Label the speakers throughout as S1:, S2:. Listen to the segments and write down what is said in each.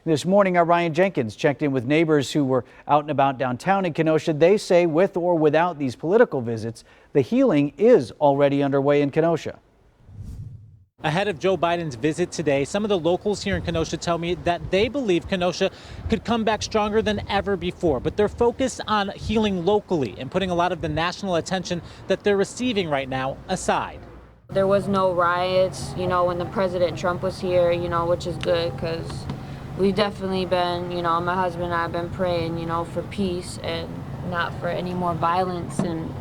S1: This morning, our Ryan Jenkins checked in with neighbors who were out and about downtown in Kenosha. They say with or without these political visits, the healing is already underway in Kenosha.
S2: Ahead of Joe Biden's visit today, some of the locals here in Kenosha tell me that they believe Kenosha could come back stronger than ever before, but they're focused on healing locally and putting a lot of the national attention that they're receiving right now aside.
S3: There was no riots, when the President Trump was here, which is good because we've definitely been, my husband and I have been praying, for peace and not for any more violence and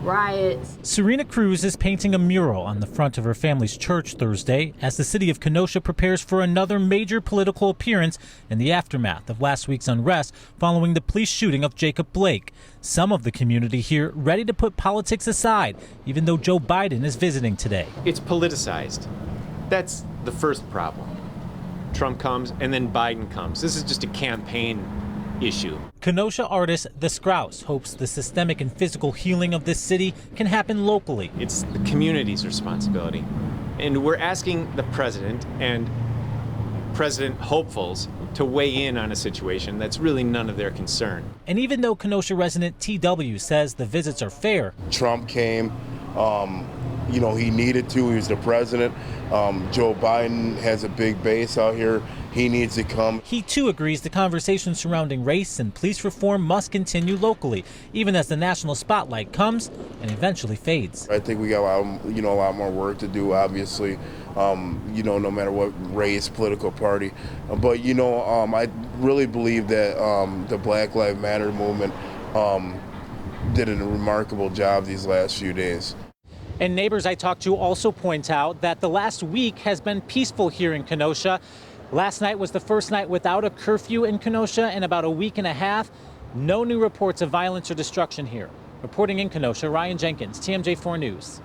S3: riots.
S2: SIRENA CRUZ is painting a mural on the front of her family's church Thursday as the city of Kenosha prepares for another major political appearance in the aftermath of last week's unrest following the police shooting of Jacob Blake. Some of the community here ready to put politics aside, even though Joe Biden is visiting today.
S4: It's politicized. That's the first problem. Trump comes and then Biden comes. This is just a campaign issue.
S2: Kenosha artist the SKRAUSS hopes the systemic and physical healing of this city can happen locally.
S4: It's the community's responsibility. And we're asking the president and president hopefuls to weigh in on a situation that's really none of their concern.
S2: And even though Kenosha resident TW says the visits are fair,
S5: Trump came, he needed to. He was the president. Joe Biden has a big base out here. He needs to come.
S2: He too agrees the conversation surrounding race and police reform must continue locally, even as the national spotlight comes and eventually fades.
S5: I think we got a lot more work to do, obviously, no matter what race, political party. But, I really believe that the Black Lives Matter movement did a remarkable job these last few days.
S2: And neighbors I talked to also point out that the last week has been peaceful here in Kenosha. Last night was the first night without a curfew in Kenosha in about a week and a half. No new reports of violence or destruction here. Reporting in Kenosha, Ryan Jenkins, TMJ4 News.